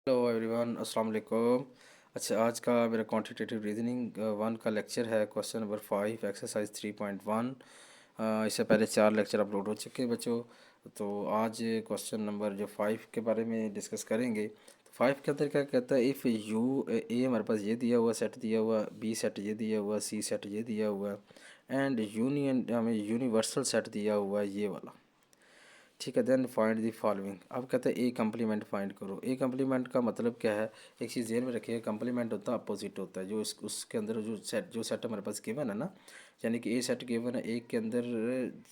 Hello everyone, अस्सलाम वालेकुम। अच्छा, आज का मेरा क्वांटिटेटिव रीजनिंग वन का लेक्चर है। Question number 5 exercise 3.1। इससे पहले 4 लेक्चर अपलोड हो चुके हैं बच्चों। तो आज क्वेश्चन नंबर जो 5 के बारे में डिस्कस करेंगे। तो 5 के अंदर क्या कहता है, इफ़ यू ए हमारे पास ये दिया हुआ सेट दिया हुआ, बी सेट ये दिया हुआ, सी सेट ये दिया हुआ, एंड यूनियन हमें यूनिवर्सल सेट दिया हुआ ये वाला। ठीक है, देन फाइंड दी फॉलोइंग। अब कहते हैं ए कम्प्लीमेंट फाइंड करो। ए कम्प्लीमेंट का मतलब क्या है, एक चीज़ ध्यान में रखिए, कम्प्लीमेंट होता है अपोजिट होता है। जो उसके अंदर जो सेट हमारे पास गिवन है ना, यानी कि ए सेट गिवन है, एक के अंदर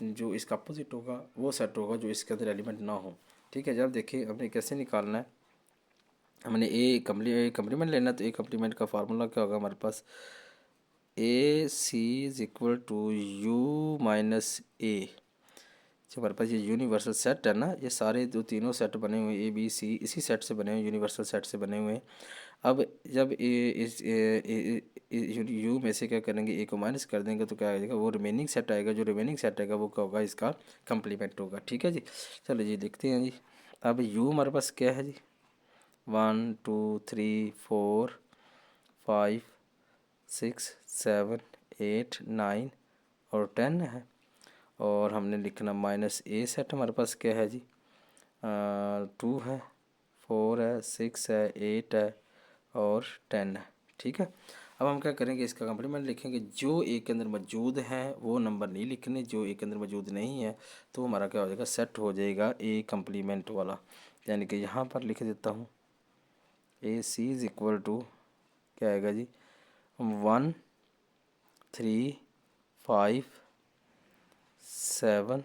जो इसका अपोजिट होगा वो सेट होगा जो इसके अंदर एलिमेंट ना हो। ठीक है, जब देखिए हमने कैसे निकालना है, हमने ए कम्प्लीमेंट लेना है। तो ए कम्प्लीमेंट का फार्मूला क्या होगा हमारे पास, A C is equal to U minus A. जो हमारे पास ये यूनिवर्सल सेट है ना, ये सारे जो तीनों सेट बने हुए ए बी सी इसी सेट से बने हुए, यूनिवर्सल सेट से बने हुए हैं। अब जब यू में से क्या करेंगे, ए को माइनस कर देंगे तो क्या आएगा, वो रिमेनिंग सेट आएगा। जो रिमेनिंग सेट आएगा वो क्या होगा, इसका कंप्लीमेंट होगा। ठीक है जी, चलो जी देखते हैं जी। अब यू हमारे पास क्या है जी, 1 2 3 4 5 6 7 8 9 और 10 है। और हमने लिखना माइनस ए सेट हमारे पास क्या है जी, 2 है, 4 है, 6 है, 8 है और 10 है। ठीक है, अब हम क्या करेंगे, इसका कंप्लीमेंट लिखेंगे। जो ए के अंदर मौजूद है वो नंबर नहीं लिखने, जो ए के अंदर मौजूद नहीं है तो हमारा क्या हो जाएगा, सेट हो जाएगा ए कम्प्लीमेंट वाला। यानी कि यहाँ पर लिख देता हूँ, ए सी इज इक्वल टू क्या आएगा जी, 1 3 5 7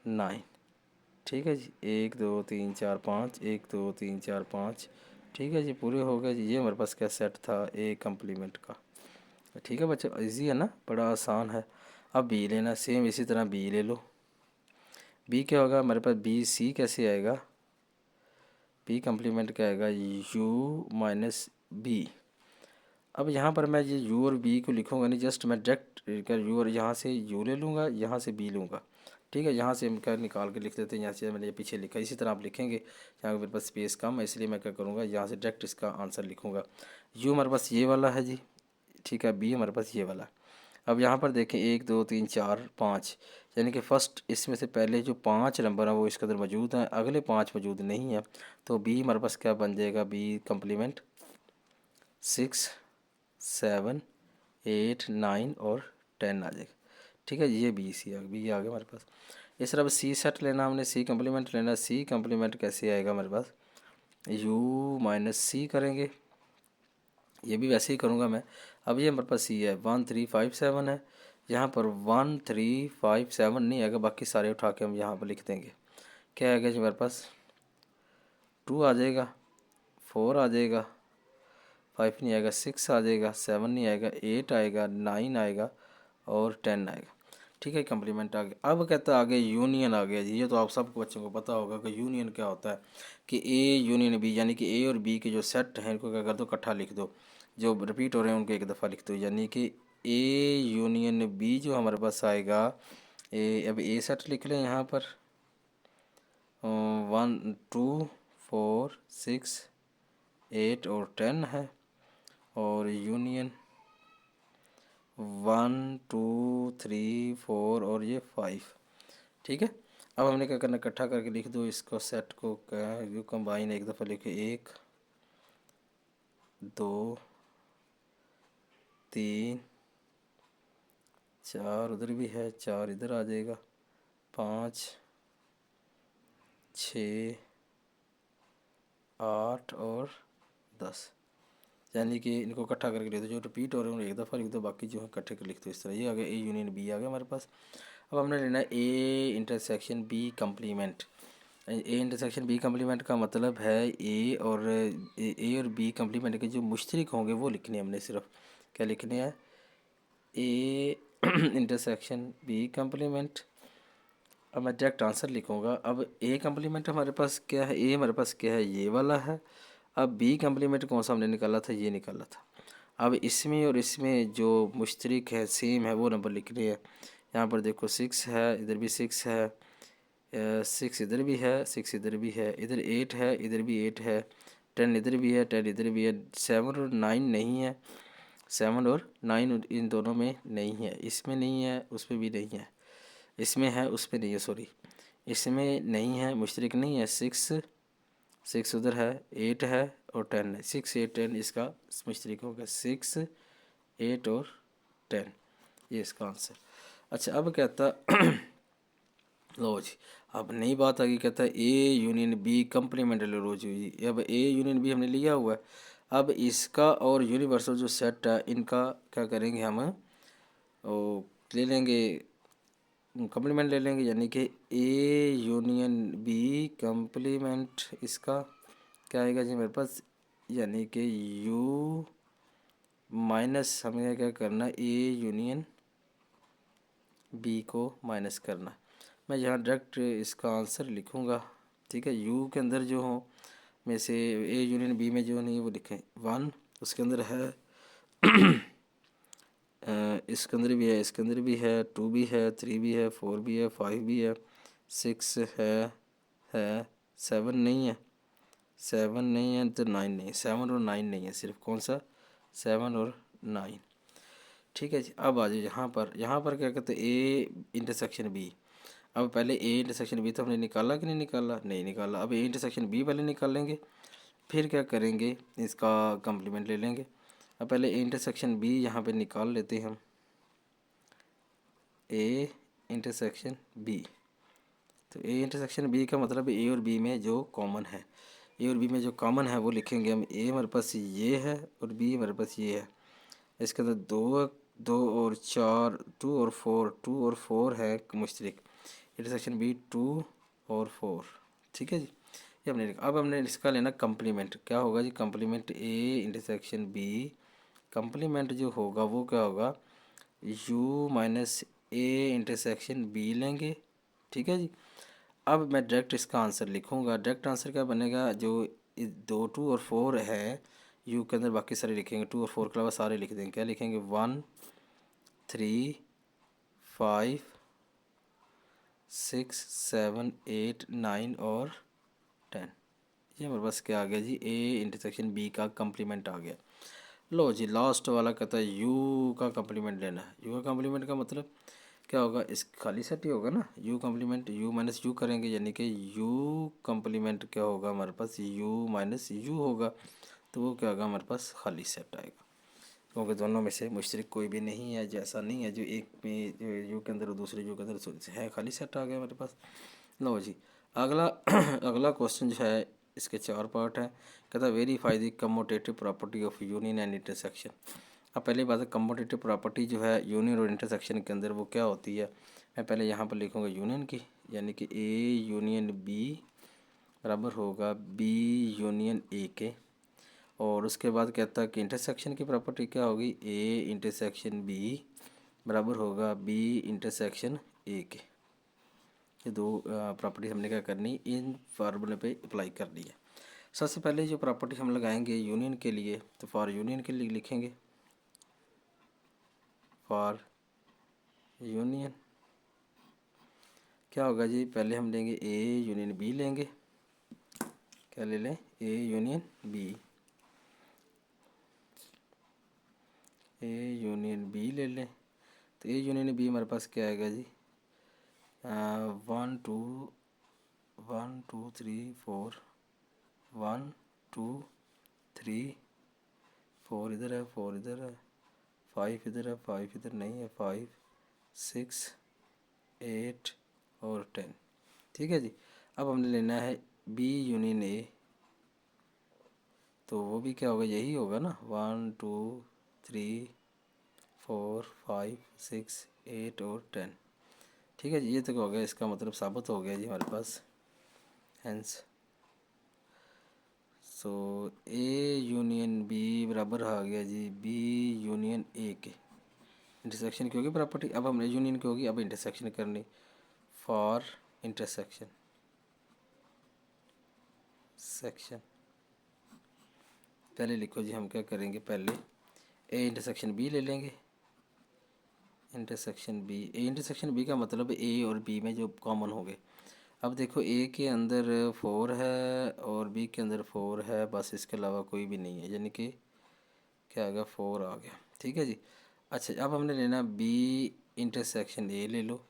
9। ठीक है जी, 1 2 3 4 5, 1 2 3 4 5। ठीक है जी, पूरे हो गए जी। ये हमारे पास क्या सेट था, ए कम्प्लीमेंट का। ठीक है बच्चों, इजी है ना, बड़ा आसान है। अब बी लेना, सेम इसी तरह बी ले लो। बी क्या होगा हमारे पास, बी सी कैसे आएगा, बी कम्प्लीमेंट क्या आएगा, यू माइनस बी। अब यहाँ पर मैं ये यू और बी को लिखूँगा नहीं, जस्ट मैं डायरेक्ट कर यू और यहाँ से यू ले लूँगा, यहाँ से बी लूँगा। ठीक है, यहाँ से हम क्या निकाल के लिख देते हैं, यहाँ से मैंने ये पीछे लिखा, इसी तरह आप लिखेंगे। यहाँ मेरे पास स्पेस कम है इसलिए मैं क्या करूँगा, यहाँ से डायरेक्ट इसका आंसर लिखूँगा। यू हमारे पास ये वाला है जी, ठीक है, बी हमारे पास ये वाला है। अब यहाँ पर देखें 1 2 3 4 5, यानी कि फर्स्ट इसमें से पहले जो 5 नंबर हैं वो इसके अंदर मौजूद हैं, अगले 5 मौजूद नहीं हैं। तो बी हमारे पास क्या बन जाएगा, बी कम्प्लीमेंट 6 7 8 9 और 10 आ जाएगा। ठीक है, ये बी सी बी आ गया हमारे पास। इस तरह सी सेट लेना, हमने सी कम्प्लीमेंट लेना। सी कम्प्लीमेंट कैसे आएगा हमारे पास, यू माइनस सी करेंगे, ये भी वैसे ही करूँगा मैं। अब ये हमारे पास सी है, 1 3 5 7 है। यहाँ पर 1 3 5 7 नहीं आएगा, बाकी सारे उठा के हम यहाँ पर लिख देंगे। क्या आएगा जी हमारे पास, 2 आ जाएगा, 4 आ जाएगा, 5 नहीं आएगा, 6 आ जाएगा, 7 नहीं आएगा, 8 आएगा, 9 आएगा और 10 आएगा। ठीक है, कम्प्लीमेंट आ गया। अब कहता है आगे यूनियन आ गया जी। ये तो आप सबको बच्चों को पता होगा कि यूनियन क्या होता है, कि ए यूनियन बी, यानी कि ए और बी के जो सेट हैं इनको क्या कर दो, इकट्ठा लिख दो। जो रिपीट हो रहे हैं उनको एक दफ़ा लिख दो, यानी कि ए यूनियन बी जो हमारे पास आएगा। अब ए सेट लिख लें यहाँ पर, 1 2 4 6 8 और 10 है। और यूनियन 1 2 3 4 और ये 5। ठीक है, अब हमने क्या करना, इकट्ठा करके लिख दो इसको, सेट को यू कंबाइन एक दफ़ा लिखे, 1 2 3 4, उधर भी है 4, इधर आ जाएगा, 5 6 8 और 10। यानी कि इनको इकट्ठा करके लिख दो, जो रिपीट हो रहे हैं एक दफ़ा लिख दो, बाकी जो है इकट्ठे कर लिख दो। इस तरह ये आ गया, ए यूनियन बी आ गया हमारे पास। अब हमने लेना है A intersection B complement. A intersection B complement का मतलब है ए और बी कम्प्लीमेंट के जो मुश्तरक होंगे वो लिखने हैं हमने। सिर्फ क्या लिखने हैं, ए इंटरसेक्शन बी कम्प्लीमेंट। अब मैं डायरेक्ट आंसर लिखूँगा। अब ए कम्प्लीमेंट हमारे पास क्या है, ए हमारे पास क्या है, ये वाला है। अब बी कम्प्लीमेंट कौन सा हमने निकाला था, ये निकाला था। अब इसमें और इसमें जो मुश्तरक है, सेम है, वो नंबर लिखने हैं। यहाँ पर देखो 6 है, इधर भी 6 है, 6 इधर भी है, 6 इधर भी है, इधर 8 है, इधर भी 8 है, 10 इधर भी है, 10 इधर भी है, 7 और 9 नहीं है, 7 और 9 इन दोनों में नहीं है, इसमें नहीं है, उसमें भी नहीं है, इसमें है, उस पर नहीं है, सॉरी, इसमें नहीं है, मुश्तरक नहीं है। 6 उधर है, 8 है और 10 है, 6 8 10 इसका मुश्तरक होगा, 6 8 और 10, ये इसका आंसर। अच्छा अब कहता लो जी, अब नई बात आ गई, कहता है ए यूनियन बी कंप्लीमेंट्री रोज हुई। अब ए यूनियन बी हमने लिया हुआ है, अब इसका और यूनिवर्सल जो सेट है इनका क्या करेंगे हम, वो ले लेंगे, कंप्लीमेंट ले लेंगे, यानी कि ए यूनियन बी कंप्लीमेंट इसका क्या आएगा जी मेरे पास, यानी कि यू माइनस हमें क्या करना, ए यूनियन बी को माइनस करना। मैं यहाँ डायरेक्ट इसका आंसर लिखूँगा, ठीक है। यू के अंदर जो हो में से ए यूनियन बी में जो नहीं वो लिखें 1, उसके अंदर है इसके अंदर भी है, इसके अंदर भी है, 2 भी है, 3 भी है, 4 भी है, 5 भी है, 6 है 7 नहीं है, 7 नहीं है तो 9 नहीं है, 7 और 9 नहीं है, सिर्फ कौन सा 7 और 9, ठीक है जी। अब आ जाओ यहाँ पर क्या कहते हैं ए इंटरसेक्शन बी। अब पहले ए इंटरसेक्शन बी तो हमने निकाला कि नहीं निकाला, नहीं निकाला। अब ए इंटरसेक्शन बी पहले निकालेंगे, फिर क्या करेंगे इसका कंप्लीमेंट ले लेंगे। अब पहले ए इंटरसेक्शन बी यहाँ पे निकाल लेते हैं हम, ए इंटरसेक्शन बी। तो ए इंटरसेक्शन बी का मतलब ए और बी में जो कॉमन है, ए और बी में जो कॉमन है वो लिखेंगे हम। ए हमारे पास ये है और बी हमारे पास ये है, इसके अंदर 2 और 4, 2 और 4 है मुश्तरक, इंटरसेक्शन बी 2 और 4, ठीक है जी। ये हमने लिखा। अब हमने इसका लेना कंप्लीमेंट, क्या होगा जी complement A intersection B, complement जो होगा वो क्या होगा, U minus A intersection B लेंगे, ठीक है जी। अब मैं डायरेक्ट इसका आंसर लिखूंगा, डायरेक्ट आंसर क्या बनेगा, जो 2 और 4 है यू के अंदर बाकी सारे लिखेंगे, 2 और 4 के अलावा सारे लिख देंगे। क्या लिखेंगे 1 3 5 6 7 8 9 और 10, ये हमारे पास क्या आ गया जी, ए इंटरसेक्शन बी का कंप्लीमेंट आ गया। लो जी लास्ट वाला कहता है यू का कंप्लीमेंट लेना है। यू का कंप्लीमेंट का मतलब क्या होगा, इस खाली सेट ही होगा ना, you complement you minus you करेंगे, यानी कि यू कंप्लीमेंट क्या होगा हमारे पास, यू माइनस यू होगा, तो वो क्या होगा हमारे पास खाली सेट आएगा, क्योंकि दोनों में से मुश्तरक कोई भी नहीं है, जैसा नहीं है जो एक में यू के अंदर और दूसरे यू के अंदर है, खाली सेट आ गया हमारे पास। लो जी अगला अगला क्वेश्चन जो है इसके 4 पार्ट है, कहता है verify the commutative property of union and intersection. अब पहली बात है कम्यूटेटिव प्रॉपर्टी जो है यूनियन और इंटरसेक्शन के अंदर वो क्या होती है। मैं पहले यहाँ पर लिखूँगा यूनियन की, यानी कि ए यूनियन बी बराबर होगा बी यूनियन ए के, और उसके बाद कहता है कि इंटरसेक्शन की प्रॉपर्टी क्या होगी, ए इंटरसेक्शन बी बराबर होगा बी इंटरसेक्शन ए के। ये दो प्रॉपर्टी हमने क्या करनी, इन फार्मूले पे अप्लाई करनी है। सबसे पहले जो प्रॉपर्टी हम लगाएंगे यूनियन के लिए, तो फॉर यूनियन के लिए लिखेंगे फॉर यूनियन क्या होगा जी, पहले हम लेंगे ए यूनियन बी लेंगे, क्या ले लें A union B, A union B ले लें। तो ए यूनियन बी हमारे पास क्या आएगा जी, 1 2 3 4, 1 2 3 4 इधर है, 4 इधर है, 5 इधर है, 5 इधर नहीं है, 5 6 8 और 10, ठीक है जी। अब हमने लेना है बी यूनियन ए, तो वो भी क्या होगा, यही होगा ना, 1 2 3 4 5 6 8 और 10, ठीक है जी। ये तो हो गया, इसका मतलब साबित हो गया जी हमारे पास, hence so A union B बराबर आ गया जी बी यूनियन ए के। इंटरसेक्शन की होगी प्रॉपर्टी, अब हमने यूनियन की होगी, अब इंटरसेक्शन करनी, फॉर इंटरसेक्शन सेक्शन पहले लिखो जी, हम क्या करेंगे पहले ए इंटरसेक्शन बी ले लेंगे, intersection B, A intersection B का मतलब ए और बी में जो कॉमन हो गए। अब देखो ए के अंदर 4 है और बी के अंदर 4 है, बस इसके अलावा कोई भी नहीं है, यानी कि क्या आ गया 4 आ गया। ठीक है जी। अच्छा अब हमने लेना बी इंटरसेक्शन ए ले लो,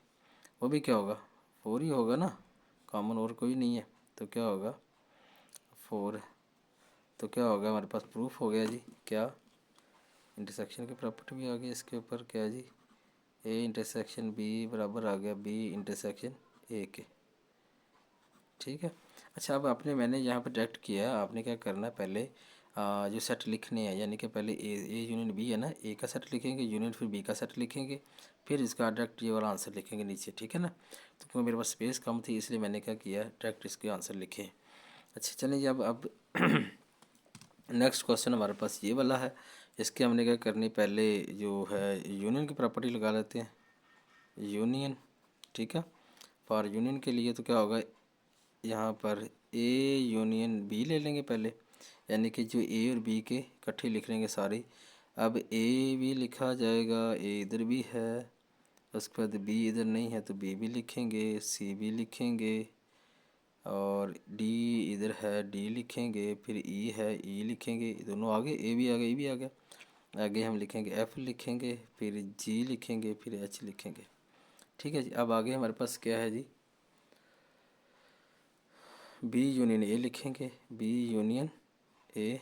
वो भी क्या होगा 4 ही होगा ना, कॉमन और कोई नहीं है, तो क्या होगा 4। तो क्या होगा हमारे पास प्रूफ हो गया जी, क्या इंटरसेक्शन की प्रॉपर्टी भी आ गई इसके ऊपर, क्या जी ए इंटरसेक्शन बी बराबर आ गया बी इंटरसेक्शन ए के। ठीक है। अच्छा अब मैंने यहाँ पर डायरेक्ट किया, आपने क्या करना है पहले जो सेट लिखने हैं, यानी कि पहले ए यूनियन बी है ना, ए का सेट लिखेंगे, यूनियन फिर बी का सेट लिखेंगे, फिर इसका डायरेक्ट ये वाला आंसर लिखेंगे नीचे। ठीक है ना, तो क्योंकि मेरे पास स्पेस कम थी इसलिए मैंने क्या किया डायरेक्ट इसके आंसर लिखे। अच्छा चलिए अब नेक्स्ट क्वेश्चन हमारे पास ये वाला है, इसके हमने क्या करनी, पहले जो है यूनियन की प्रॉपर्टी लगा लेते हैं, यूनियन। ठीक है, फॉर यूनियन के लिए तो क्या होगा, यहाँ पर ए यूनियन बी ले लेंगे पहले, यानी कि जो ए और बी के इकट्ठे लिख लेंगे सारी। अब ए भी लिखा जाएगा, ए इधर भी है, उसके बाद बी इधर नहीं है तो बी भी लिखेंगे, सी भी लिखेंगे, और डी इधर है डी लिखेंगे, फिर ई है ई लिखेंगे, दोनों आगे ए भी आ गया ई भी आ गया। आगे हम लिखेंगे एफ लिखेंगे, फिर जी लिखेंगे, फिर एच लिखेंगे। ठीक है जी। अब आगे हमारे पास क्या है जी, बी यूनियन ए लिखेंगे, बी यूनियन ए,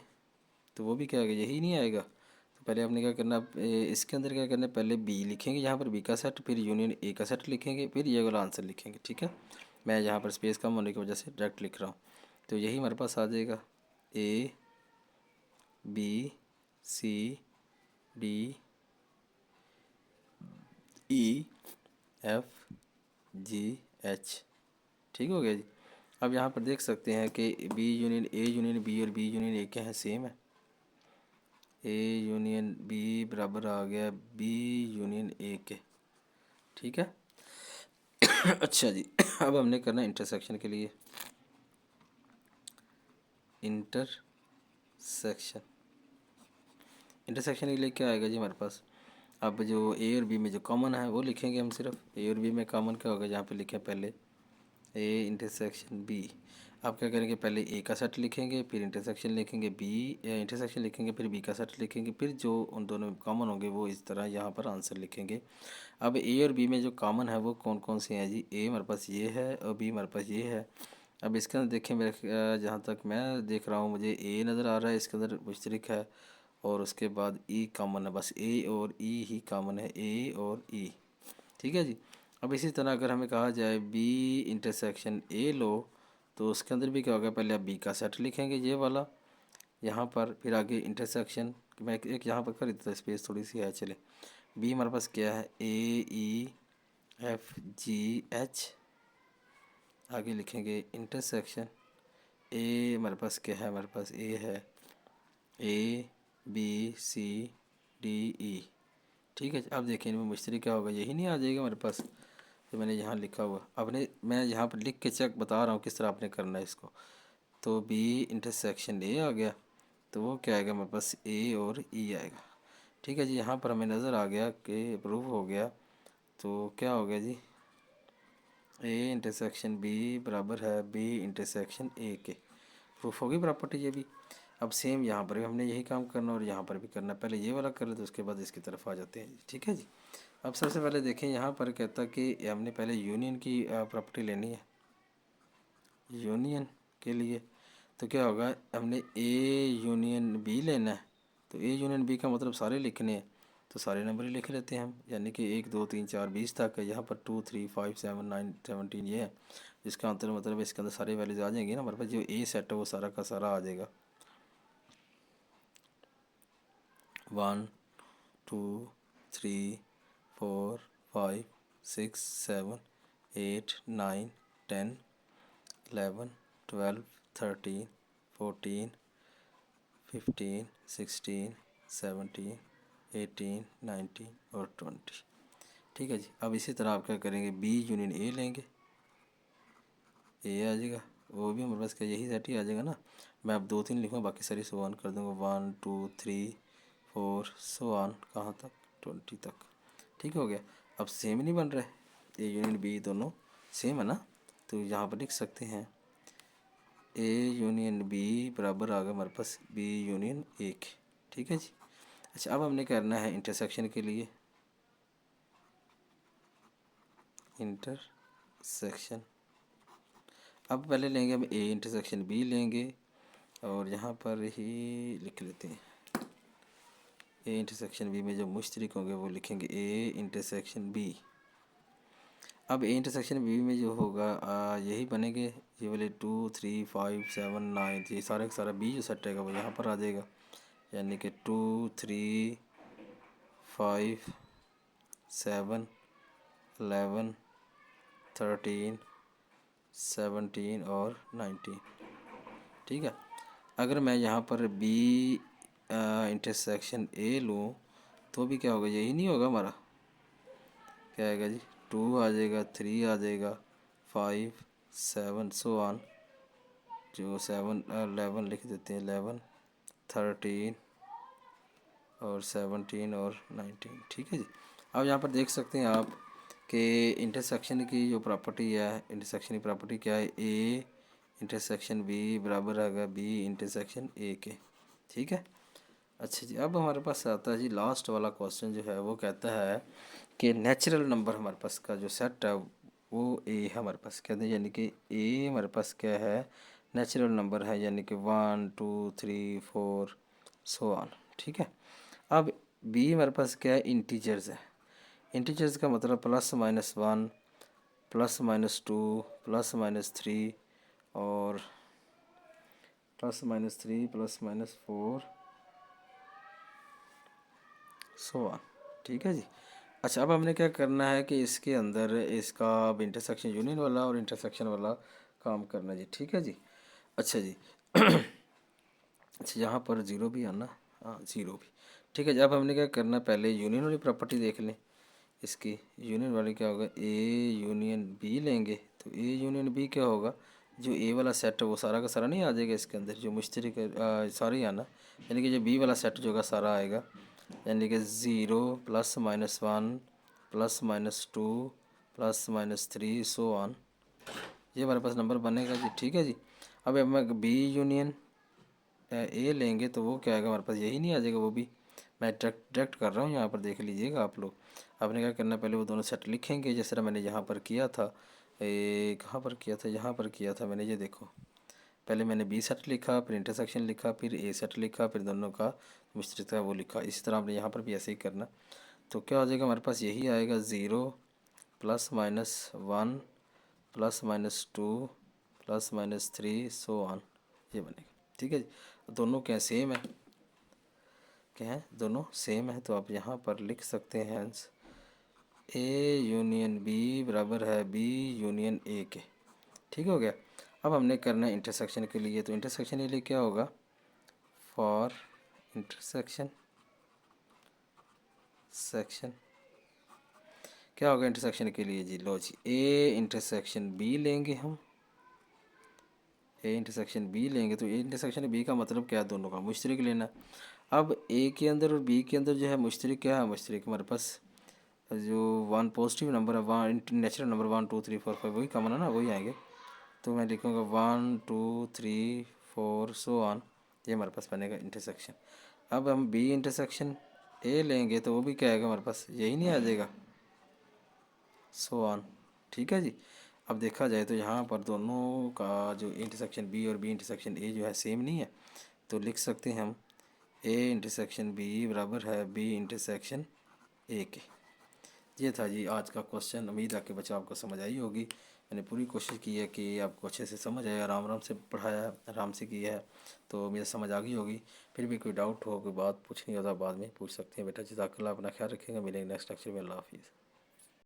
तो वो भी क्या आएगा यही नहीं आएगा। तो पहले आपने क्या करना, इसके अंदर क्या करना है, पहले बी लिखेंगे यहाँ पर बी का सेट, फिर यूनियन ए का सेट लिखेंगे, फिर ये वाला आंसर लिखेंगे। ठीक है, मैं यहाँ पर स्पेस कम होने की वजह से डायरेक्ट लिख रहा हूँ, तो यही हमारे पास आ जाएगा A B C D E F G H. ठीक हो गया जी। अब यहाँ पर देख सकते हैं कि B union A union B और बी यूनियन ए क्या है, सेम है। ए यूनियन बी बराबर आ गया बी यूनियन ए के। ठीक है। अच्छा जी, अब हमने करना इंटरसेक्शन के लिए, इंटरसेक्शन इंटरसेक्शन के लिए क्या आएगा जी हमारे पास, अब जो ए और बी में जो कॉमन है वो लिखेंगे हम, सिर्फ ए और बी में कॉमन क्या होगा, जहाँ पे लिखे पहले ए इंटरसेक्शन बी। आप क्या करेंगे, पहले ए का सेट लिखेंगे, फिर इंटरसेक्शन लिखेंगे, बी इंटरसेक्शन लिखेंगे, फिर बी का सेट लिखेंगे, फिर जो उन दोनों में कॉमन होंगे वो इस तरह यहाँ पर आंसर लिखेंगे। अब ए और बी में जो कॉमन है वो कौन कौन से हैं जी, ए हमारे पास ये है और बी हमारे पास ये है। अब इसके अंदर देखें, मेरे जहाँ तक मैं देख रहा हूँ मुझे ए नज़र आ रहा है, इसके अंदर मुश्तरक है, और उसके बाद ई कॉमन है, बस ए और ई ही कॉमन है, ए और ई। ठीक है जी। अब इसी तरह अगर हमें कहा जाए बी इंटरसेक्शन ए लो, तो उसके अंदर भी क्या होगा, पहले आप बी का सेट लिखेंगे ये वाला यहाँ पर, फिर आगे इंटरसेक्शन, मैं एक यहाँ पर कर देता, स्पेस थोड़ी सी है, चले। बी हमारे पास क्या है, ए ई एफ जी एच, आगे लिखेंगे इंटरसेक्शन, ए हमारे पास क्या है, हमारे पास ए है ए बी सी डी ई। ठीक है, अब देखिए इनमें मुश्तरक क्या होगा, यही नहीं आ जाएगा हमारे पास, तो मैंने यहाँ लिखा हुआ, अपने मैं यहाँ पर लिख के चेक बता रहा हूँ किस तरह आपने करना है इसको। तो बी इंटरसेक्शन ए आ गया, तो वो क्या आएगा हमारे पास, ए और ई आएगा। ठीक है जी, यहाँ पर हमें नज़र आ गया कि प्रूव हो गया, तो क्या हो गया जी, ए इंटरसेक्शन बी बराबर है बी इंटरसेक्शन ए के। प्रूफ होगी प्रॉपर्टी ये भी। अब सेम यहाँ पर भी हमने यही काम करना और यहाँ पर भी करना, पहले ये वाला कर ले तो उसके बाद इसकी तरफ आ जाते हैं जी। ठीक है जी। अब सबसे पहले देखें, यहाँ पर कहता कि हमने पहले यूनियन की प्रॉपर्टी लेनी है, यूनियन के लिए तो क्या होगा, हमने ए यूनियन बी लेना है, तो ए यूनियन बी का मतलब सारे लिखने हैं, तो सारे नंबर ही लिख लेते हैं हम, यानी कि 1 2 3 4 20 तक है, यहाँ पर 2 3 5 7 9 17 ये है, जिसका अंतर मतलब इसके अंदर सारे वैल्यूज आ जाएंगी ना, हमारे पास जो ए सेट है वो सारा का सारा आ जाएगा। 1 2 3 4 5 6 7 8 9 10 11 12 13 14 15 16 17 18 19 और 20। ठीक है जी। अब इसी तरह आप क्या करेंगे, बी यूनियन ए लेंगे, ए आ जाएगा, वो भी हमारे पास क्या यही सेट ही आ जाएगा ना। मैं अब 2 3 लिखूँगा, बाकी सारी सो ऑन कर दूँगा, 1 2 3 4 सो ऑन कहाँ तक 20 तक। ठीक हो गया। अब सेम नहीं बन रहा है, ए यूनियन बी दोनों सेम है ना, तो यहाँ पर लिख सकते हैं ए यूनियन बी बराबर आ गया हमारे पास बी यूनियन ए के। ठीक है जी। अच्छा, अब हमने करना है इंटरसेक्शन के लिए इंटरसेक्शन। अब पहले लेंगे हम ए इंटरसेक्शन बी लेंगे और यहाँ पर ही लिख लेते हैं ए इंटरसेक्शन बी में जो मुश्तरक होंगे वो लिखेंगे ए इंटरसेक्शन बी। अब ए इंटरसेक्शन बी में जो होगा यही बनेंगे, ये वाले 2 3 5 7 9, ये सारा का सारा बी जो सेट रहेगा वो यहाँ पर आ जाएगा, यानी कि 2 3 5 7 11 13 17 और 19। ठीक है। अगर मैं यहाँ पर बी इंटरसेक्शन ए लूँ तो भी क्या होगा, यही नहीं होगा हमारा, क्या आएगा जी 2 आ जाएगा, 3 आ जाएगा, 5 7 सो ऑन, जो 7 11 लिख देते हैं, 11 13 और 17 और 19। ठीक है जी। अब यहाँ पर देख सकते हैं आप कि इंटरसेक्शन की जो प्रॉपर्टी है, इंटरसेक्शन की प्रॉपर्टी क्या है, ए इंटरसेक्शन बी बराबर आएगा बी इंटरसेक्शन ए के। ठीक है। अच्छा जी, अब हमारे पास आता है जी लास्ट वाला क्वेश्चन जो है, वो कहता है कि नेचुरल नंबर हमारे पास का जो सेट है वो ए है हमारे पास, कहते हैं, यानी कि ए हमारे पास क्या है, नेचुरल नंबर है, यानी कि 1 2 3 4 सो ऑन। ठीक है। अब बी हमारे पास क्या है, इंटीजर्स है। इंटीजर्स का मतलब +-1 +-2 +-3 और +-3 +-4 सो ऑन। ठीक है जी। अच्छा, अब हमने क्या करना है कि इसके अंदर इसका अब इंटरसेक्शन यूनियन वाला और इंटरसेक्शन वाला काम करना जी। ठीक है जी। अच्छा जी। अच्छा, यहाँ पर ज़ीरो भी आना, हाँ ज़ीरो भी। ठीक है जी। अब हमने क्या करना है, पहले यूनियन वाली प्रॉपर्टी देख लें। इसकी यूनियन वाली क्या होगा, ए यूनियन बी लेंगे तो ए यूनियन बी क्या होगा, जो ए वाला सेट है वो सारा का सारा नहीं आ जाएगा इसके अंदर, जो मुश्तरक सारा ही आना, यानी कि जो बी वाला सेट जो होगा सारा आएगा, यानी कि 0 +-1 +-2 +-3 सो ऑन, ये हमारे पास नंबर बनेगा जी। ठीक है जी। अब हम बी यूनियन ए लेंगे तो वो क्या आएगा हमारे पास, यही नहीं आ जाएगा, वो भी मैं डायरेक्ट कर रहा हूँ, यहाँ पर देख लीजिएगा आप लोग। आपने क्या करना, पहले वो दोनों सेट लिखेंगे, जिस तरह मैंने यहाँ पर किया था, कहाँ पर किया था, यहाँ पर किया था मैंने, ये देखो, पहले मैंने बी सेट लिखा, फिर इंटरसेक्शन लिखा, फिर ए सेट लिखा, फिर दोनों का मुश्तरक था वो लिखा। इसी तरह आपने यहाँ पर भी ऐसे ही करना। तो क्या हो जाएगा हमारे पास, यही आएगा 0 +-1 +-2 +-3 सो ऑन, ये बनेगा। ठीक है जी। दोनों क्या सेम है, क्या है, दोनों सेम है, तो आप यहाँ पर लिख सकते हैं ए यूनियन बी बराबर है बी यूनियन ए के। ठीक हो गया। अब हमने करना है इंटरसेक्शन के लिए, तो इंटरसेक्शन के लिए क्या होगा, फॉर इंटरसेक्शन क्या होगा इंटरसेक्शन के लिए जी, लो जी, ए इंटरसेक्शन बी लेंगे हम, ए इंटरसेक्शन बी लेंगे तो ए इंटरसेक्शन बी का मतलब क्या है, दोनों का मुश्तरक लेना। अब ए के अंदर और बी के अंदर जो है मुश्तरक क्या है, मुश्तरक हमारे पास जो 1 पॉजिटिव नंबर है, 1 नेचुरल नंबर 1 2 3 4 5 वही कॉमन है ना, वही आएंगे। तो मैं लिखूँगा 1 2 3 4 सो ऑन, ये हमारे पास बनेगा इंटरसेक्शन। अब हम बी इंटरसेक्शन ए लेंगे तो वो भी क्या आएगा हमारे पास, यही नहीं आ जाएगा, सो ऑन। ठीक है जी। अब देखा जाए तो यहाँ पर दोनों का जो इंटरसेक्शन बी और बी इंटरसेक्शन ए जो है सेम नहीं है, तो लिख सकते हैं हम ए इंटरसेक्शन बी बराबर है बी इंटरसेक्शन ए के। ये था जी आज का क्वेश्चन। उम्मीद है कि बच्चा आपको समझ आई होगी। मैंने पूरी कोशिश की है कि आपको अच्छे से समझ आए, आराम आराम से पढ़ाया है, आराम से किया है, तो मुझे समझ आ गई होगी। फिर भी कोई डाउट हो, कोई बात पूछनी हो तो आप बाद में पूछ सकते हैं। बेटा जज़ाकल्लाह, अपना ख्याल रखिएगा, मिलेंगे नेक्स्ट लेक्चर में। अल्लाह हाफिज़।